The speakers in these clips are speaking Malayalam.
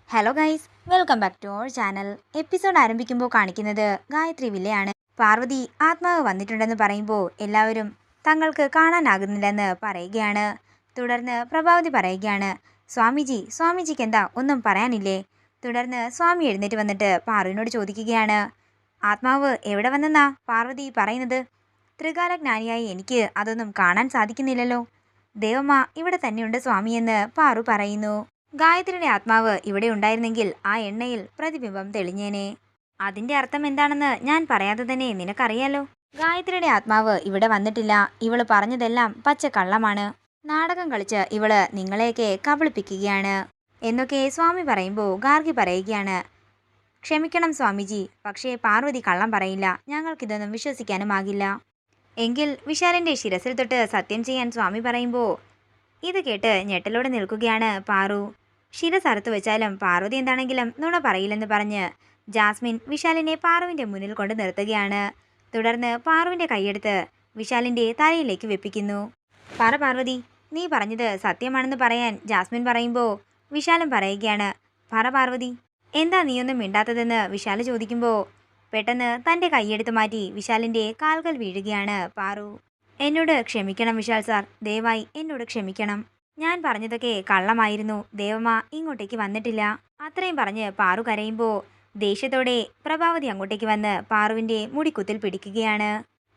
Hello guys, welcome back to our channel. Episode ആരംഭിക്കുമ്പോൾ കാണിക്കുന്നത് ഗായത്രി വില്ലയാണ്. പാർവതി ആത്മാവ് വന്നിട്ടുണ്ടെന്ന് പറയുമ്പോൾ എല്ലാവരും തങ്ങൾക്ക് കാണാനാകുന്നില്ലെന്ന് പറയുകയാണ്. തുടർന്ന് പ്രഭാവതി പറയുകയാണ്, സ്വാമിജിക്ക് എന്താ ഒന്നും പറയാനില്ലേ? തുടർന്ന് സ്വാമി എഴുന്നേറ്റ് വന്നിട്ട് പാറുവിനോട് ചോദിക്കുകയാണ്, ആത്മാവ് എവിടെ വന്നെന്നാ പാർവതി പറയുന്നത്? ത്രികാലജ്ഞാനിയായി എനിക്ക് അതൊന്നും കാണാൻ സാധിക്കുന്നില്ലല്ലോ. ദേവമ്മ ഇവിടെ തന്നെയുണ്ട് സ്വാമിയെന്ന് പാറു പറയുന്നു. ഗായത്രിയുടെ ആത്മാവ് ഇവിടെ ഉണ്ടായിരുന്നെങ്കിൽ ആ എണ്ണയിൽ പ്രതിബിംബം തെളിഞ്ഞേനെ. അതിന്റെ അർത്ഥം എന്താണെന്ന് ഞാൻ പറയാതെ തന്നെ നിനക്കറിയാലോ. ഗായത്രിയുടെ ആത്മാവ് ഇവിടെ വന്നിട്ടില്ല. ഇവള് പറഞ്ഞതെല്ലാം പച്ചക്കള്ളമാണ്. നാടകം കളിച്ച് ഇവള് നിങ്ങളെയൊക്കെ കബളിപ്പിക്കുകയാണ് എന്നൊക്കെ സ്വാമി പറയുമ്പോൾ ഗാർഗി പറയുകയാണ്, ക്ഷമിക്കണം സ്വാമിജി, പക്ഷേ പാർവതി കള്ളം പറയില്ല. ഞങ്ങൾക്കിതൊന്നും വിശ്വസിക്കാനുമാകില്ല. എങ്കിൽ വിശാലിന്റെ ശിരസിൽ തൊട്ട് സത്യം ചെയ്യാൻ സ്വാമി പറയുമ്പോൾ ഇത് കേട്ട് ഞെട്ടലോടെ നിൽക്കുകയാണ് പാറു. ശിരസ് അറുത്തു വെച്ചാലും പാർവതി എന്താണെങ്കിലും നുണ പറയില്ലെന്ന് പറഞ്ഞ് ജാസ്മിൻ വിശാലിനെ പാറുവിന്റെ മുന്നിൽ കൊണ്ട് നിർത്തുകയാണ്. തുടർന്ന് പാറുവിന്റെ കൈയെടുത്ത് വിശാലിന്റെ തലയിലേക്ക് വെപ്പിക്കുന്നു. പറ പാർവതി, നീ പറഞ്ഞത് സത്യമാണെന്ന് പറയാൻ ജാസ്മിൻ പറയുമ്പോൾ വിശാലും പറയുകയാണ്, പറ പാർവതി, എന്താ നീയൊന്നും മിണ്ടാത്തതെന്ന് വിശാല് ചോദിക്കുമ്പോൾ പെട്ടെന്ന് തൻ്റെ കൈയെടുത്ത് മാറ്റി വിശാലിന്റെ കാൽകൾ വീഴുകയാണ് പാറു. എന്നോട് ക്ഷമിക്കണം വിശാൽ സാർ, ദയവായി എന്നോട് ക്ഷമിക്കണം. ഞാൻ പറഞ്ഞതൊക്കെ കള്ളമായിരുന്നു. ദേവമ്മ ഇങ്ങോട്ടേക്ക് വന്നിട്ടില്ല. അത്രയും പറഞ്ഞ് പാറു കരയുമ്പോൾ ദേഷ്യത്തോടെ പ്രഭാവതി അങ്ങോട്ടേക്ക് വന്ന് പാറുവിന്റെ മുടിക്കുത്തിൽ പിടിക്കുകയാണ്.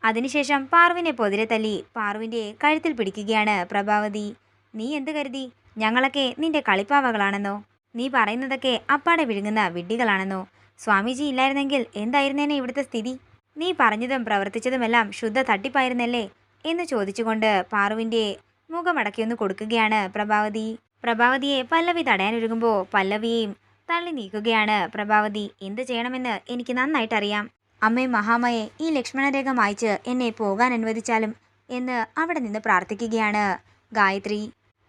അതിനുശേഷം പാറുവിനെ പൊതിരെ തല്ലി പാറുവിന്റെ കഴുത്തിൽ പിടിക്കുകയാണ് പ്രഭാവതി. നീ എന്ത് കരുതി ഞങ്ങളൊക്കെ നിന്റെ കളിപ്പാവകളാണെന്നോ? നീ പറയുന്നതൊക്കെ അപ്പാടെ വിഴുങ്ങുന്ന വിഡ്ഢികളാണെന്നോ? സ്വാമിജി ഇല്ലായിരുന്നെങ്കിൽ എന്തായിരുന്നേനെ ഇവിടുത്തെ സ്ഥിതി? നീ പറഞ്ഞതും പ്രവർത്തിച്ചതുമെല്ലാം ശുദ്ധ തട്ടിപ്പായിരുന്നല്ലേ എന്ന് ചോദിച്ചുകൊണ്ട് പാറുവിന്റെ മുഖമടക്കിയൊന്ന് കൊടുക്കുകയാണ് പ്രഭാവതി. പ്രഭാവതിയെ പല്ലവി തടയാനൊരുങ്ങുമ്പോൾ പല്ലവിയെയും തള്ളി നീക്കുകയാണ് പ്രഭാവതി. എന്ത് ചെയ്യണമെന്ന് എനിക്ക് നന്നായിട്ടറിയാം. അമ്മേ മഹാമയെ, ഈ ലക്ഷ്മണരേഖ മായ്ച്ച് എന്നെ പോകാൻ അനുവദിച്ചാലും എന്ന് അവിടെ നിന്ന് പ്രാർത്ഥിക്കുകയാണ് ഗായത്രി.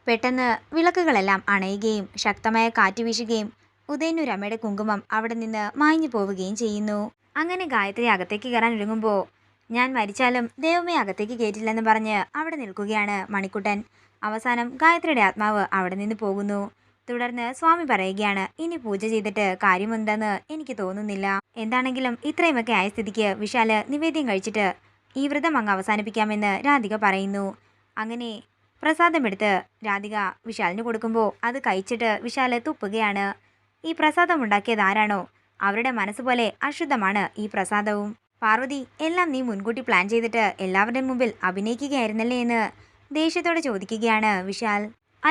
പെട്ടെന്ന് വിളക്കുകളെല്ലാം അണയുകയും ശക്തമായ കാറ്റ് വീശുകയും ഉദയനൂരമ്മയുടെ കുങ്കുമം അവിടെ നിന്ന് മായ്ഞ്ഞു പോവുകയും ചെയ്യുന്നു. അങ്ങനെ ഗായത്രി അകത്തേക്ക് കയറാൻ ഒരുങ്ങുമ്പോൾ ഞാൻ മരിച്ചാലും ദൈവമേ അകത്തേക്ക് കയറ്റില്ലെന്ന് പറഞ്ഞ് അവിടെ നിൽക്കുകയാണ് മണിക്കുട്ടൻ. അവസാനം ഗായത്രിയുടെ ആത്മാവ് അവിടെ നിന്ന് പോകുന്നു. തുടർന്ന് സ്വാമി പറയുകയാണ്, ഇനി പൂജ ചെയ്തിട്ട് കാര്യമെന്തെന്ന് എനിക്ക് തോന്നുന്നില്ല. എന്താണെങ്കിലും ഇത്രയുമൊക്കെ ആയ സ്ഥിതിക്ക് വിശാല് നിവേദ്യം കഴിച്ചിട്ട് ഈ വ്രതം അങ്ങ് അവസാനിപ്പിക്കാമെന്ന് രാധിക പറയുന്നു. അങ്ങനെ പ്രസാദമെടുത്ത് രാധിക വിശാലിന് കൊടുക്കുമ്പോൾ അത് കഴിച്ചിട്ട് വിശാല് തുപ്പുകയാണ്. ഈ പ്രസാദം ഉണ്ടാക്കിയത് ആരാണോ അവരുടെ മനസ്സുപോലെ അശുദ്ധമാണ് ഈ പ്രസാദവും. പാർവതി, എല്ലാം നീ മുൻകൂട്ടി പ്ലാൻ ചെയ്തിട്ട് എല്ലാവരുടെയും മുമ്പിൽ അഭിനയിക്കുകയായിരുന്നല്ലേ എന്ന് ദേഷ്യത്തോടെ ചോദിക്കുകയാണ് വിശാൽ.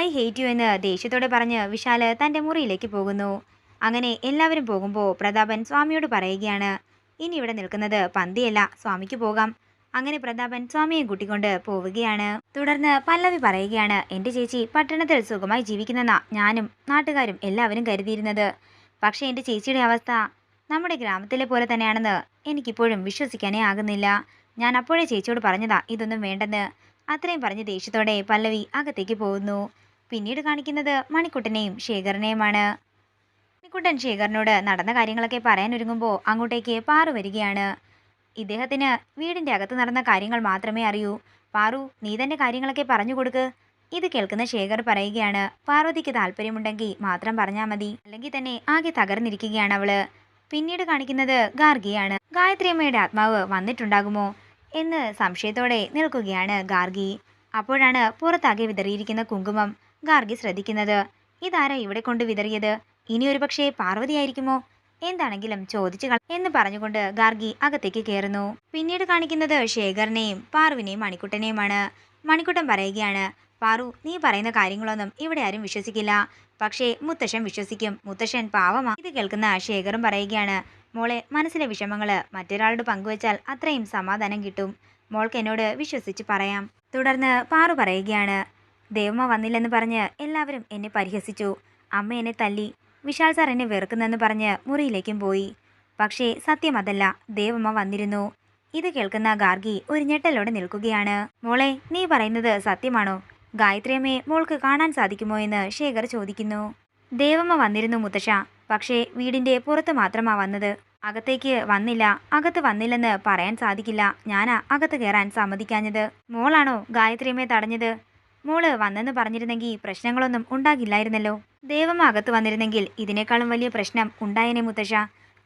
ഐ ഹേറ്റ് യു എന്ന് ദേഷ്യത്തോടെ പറഞ്ഞ് വിശാല് തൻ്റെ മുറിയിലേക്ക് പോകുന്നു. അങ്ങനെ എല്ലാവരും പോകുമ്പോൾ പ്രതാപൻ സ്വാമിയോട് പറയുകയാണ്, ഇനി ഇവിടെ നിൽക്കുന്നത് പന്തിയല്ല, സ്വാമിക്ക് പോകാം. അങ്ങനെ പ്രതാപൻ സ്വാമിയെ കൂട്ടിക്കൊണ്ട് പോവുകയാണ്. തുടർന്ന് പല്ലവി പറയുകയാണ്, എൻ്റെ ചേച്ചി പട്ടണത്തിൽ സുഖമായി ജീവിക്കുന്നെന്നാ ഞാനും നാട്ടുകാരും എല്ലാവരും കരുതിയിരുന്നത്. പക്ഷേ എൻ്റെ ചേച്ചിയുടെ അവസ്ഥ നമ്മുടെ ഗ്രാമത്തിലെ പോലെ തന്നെയാണെന്ന് എനിക്കിപ്പോഴും വിശ്വസിക്കാനേ ആകുന്നില്ല. ഞാൻ അപ്പോഴേ ചേച്ചിയോട് പറഞ്ഞതാ ഇതൊന്നും വേണ്ടെന്ന്. അത്രയും പറഞ്ഞ് ദേഷ്യത്തോടെ പല്ലവി അകത്തേക്ക് പോകുന്നു. പിന്നീട് കാണിക്കുന്നത് മണിക്കുട്ടനെയും ശേഖരനെയുമാണ്. മണിക്കുട്ടൻ ശേഖരനോട് നടന്ന കാര്യങ്ങളൊക്കെ പറയാനൊരുങ്ങുമ്പോൾ അങ്ങോട്ടേക്ക് പാറു വരികയാണ്. ഇദ്ദേഹത്തിന് വീടിൻ്റെ അകത്ത് നടന്ന കാര്യങ്ങൾ മാത്രമേ അറിയൂ. പാറു, നീ തന്നെ കാര്യങ്ങളൊക്കെ പറഞ്ഞു കൊടുക്ക്. ഇത് കേൾക്കുന്ന ശേഖർ പറയുകയാണ്, പാർവതിക്ക് താല്പര്യമുണ്ടെങ്കിൽ മാത്രം പറഞ്ഞാൽ മതി, അല്ലെങ്കിൽ തന്നെ ആകെ തകർന്നിരിക്കുകയാണ് അവള്. പിന്നീട് കാണിക്കുന്നത് ഗാർഗിയാണ്. ഗായത്രിയമ്മയുടെ ആത്മാവ് വന്നിട്ടുണ്ടാകുമോ എന്ന് സംശയത്തോടെ നിൽക്കുകയാണ് ഗാർഗി. അപ്പോഴാണ് പുറത്താകെ വിതറിയിരിക്കുന്ന കുങ്കുമം ഗാർഗി ശ്രദ്ധിക്കുന്നത്. ഇതാരാ ഇവിടെ കൊണ്ട് വിതറിയത്? ഇനി ഒരു പക്ഷേ പാർവതിയായിരിക്കുമോ? എന്താണെങ്കിലും ചോദിച്ചു എന്ന് പറഞ്ഞുകൊണ്ട് ഗാർഗി അകത്തേക്ക് കയറുന്നു. പിന്നീട് കാണിക്കുന്നത് ശേഖരനെയും പാറുവിനെയും മണിക്കുട്ടനെയുമാണ്. മണിക്കുട്ടൻ പറയുകയാണ്, പാറു, നീ പറയുന്ന കാര്യങ്ങളൊന്നും ഇവിടെ ആരും വിശ്വസിക്കില്ല. പക്ഷേ മുത്തശ്ശൻ വിശ്വസിക്കും. മുത്തശ്ശൻ പാവമാ. ഇത് കേൾക്കുന്ന ശേഖറും പറയുകയാണ്, മോളെ, മനസ്സിലെ വിഷമങ്ങള് മറ്റൊരാളോട് പങ്കുവച്ചാൽ അത്രയും സമാധാനം കിട്ടും. മോൾക്ക് എന്നോട് വിശ്വസിച്ച് പറയാം. തുടർന്ന് പാറു പറയുകയാണ്, ദേവമ്മ വന്നില്ലെന്ന് പറഞ്ഞ് എല്ലാവരും എന്നെ പരിഹസിച്ചു. അമ്മ എന്നെ തല്ലി. വിശാൽ സാർ എന്നെ വെറുക്കുന്നെന്ന് പറഞ്ഞ് മുറിയിലേക്കും പോയി. പക്ഷേ സത്യം അതല്ല, ദേവമ്മ വന്നിരുന്നു. ഇത് കേൾക്കുന്ന ഗാർഗി ഒരു ഞെട്ടലോടെ നിൽക്കുകയാണ്. മോളെ, നീ പറയുന്നത് സത്യമാണോ? ഗായത്രിയമ്മയെ മോൾക്ക് കാണാൻ സാധിക്കുമോ എന്ന് ശേഖർ ചോദിക്കുന്നു. ദേവമ്മ വന്നിരുന്നു മുത്തശ്ശ, പക്ഷേ വീടിൻ്റെ പുറത്ത് മാത്രമാ വന്നത്. അകത്തേക്ക് വന്നില്ല. അകത്ത് വന്നില്ലെന്ന് പറയാൻ സാധിക്കില്ല. ഞാനാ അകത്ത് കയറാൻ സമ്മതിക്കാഞ്ഞത്. മോളാണോ ഗായത്രിയമ്മയെ തടഞ്ഞത്? മോള് വന്നെന്ന് പറഞ്ഞിരുന്നെങ്കിൽ പ്രശ്നങ്ങളൊന്നും ഉണ്ടാകില്ലായിരുന്നല്ലോ. ദേവമ്മ അകത്ത് വന്നിരുന്നെങ്കിൽ ഇതിനേക്കാളും വലിയ പ്രശ്നം ഉണ്ടായേനെ മുത്തശ്ശ.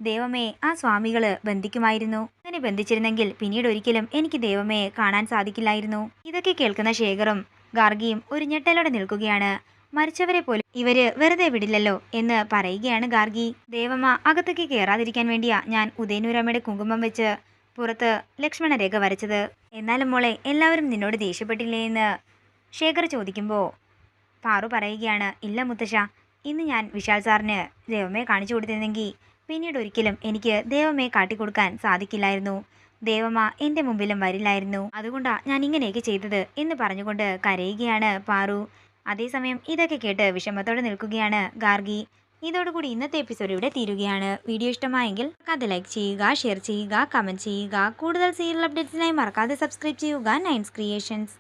ദേവമ്മയെ ആ സ്വാമികള് ബന്ധിക്കുമായിരുന്നു. അങ്ങനെ ബന്ധിച്ചിരുന്നെങ്കിൽ പിന്നീട് ഒരിക്കലും എനിക്ക് ദേവമ്മയെ കാണാൻ സാധിക്കില്ലായിരുന്നു. ഇതൊക്കെ കേൾക്കുന്ന ശേഖറും ഗാർഗിയും ഒരു ഞെട്ടലോടെ നിൽക്കുകയാണ്. മരിച്ചവരെ പോലും ഇവര് വെറുതെ വിടില്ലല്ലോ എന്ന് പറയുകയാണ് ഗാർഗി. ദേവമ്മ അകത്തേക്ക് കയറാതിരിക്കാൻ വേണ്ടിയാ ഞാൻ ഉദയനൂരമ്മയുടെ കുങ്കുമം വെച്ച് പുറത്ത് ലക്ഷ്മണരേഖ വരച്ചത്. എന്നാലും മോളെ, എല്ലാവരും നിന്നോട് ദേഷ്യപ്പെട്ടില്ലേ എന്ന് ശേഖർ ചോദിക്കുമ്പോൾ പാറു പറയുകയാണ്, ഇല്ല മുത്തശ്ശ, ഇന്ന് ഞാൻ വിശാൽ സാറിന് ദേവമ്മയെ കാണിച്ചു കൊടുത്തിരുന്നെങ്കിൽ പിന്നീട് ഒരിക്കലും എനിക്ക് ദേവമ്മയെ കാട്ടിക്കൊടുക്കാൻ സാധിക്കില്ലായിരുന്നു. ദേവമ്മ എൻ്റെ മുമ്പിലും വരില്ലായിരുന്നു. അതുകൊണ്ടാ ഞാൻ ഇങ്ങനെയൊക്കെ ചെയ്തത് എന്ന് പറഞ്ഞുകൊണ്ട് കരയുകയാണ് പാറു. അതേസമയം ഇതൊക്കെ കേട്ട് വിഷമത്തോടെ നിൽക്കുകയാണ് ഗാർഗി. ഇതോടുകൂടി ഇന്നത്തെ എപ്പിസോഡ് ഇവിടെ തീരുകയാണ്. വീഡിയോ ഇഷ്ടമായെങ്കിൽ അത് ലൈക്ക് ചെയ്യുക, ഷെയർ ചെയ്യുക, കമൻറ്റ് ചെയ്യുക. കൂടുതൽ സീരിയൽ അപ്ഡേറ്റ്സിനായി മറക്കാതെ സബ്സ്ക്രൈബ് ചെയ്യുക നയൻസ് ക്രിയേഷൻസ്.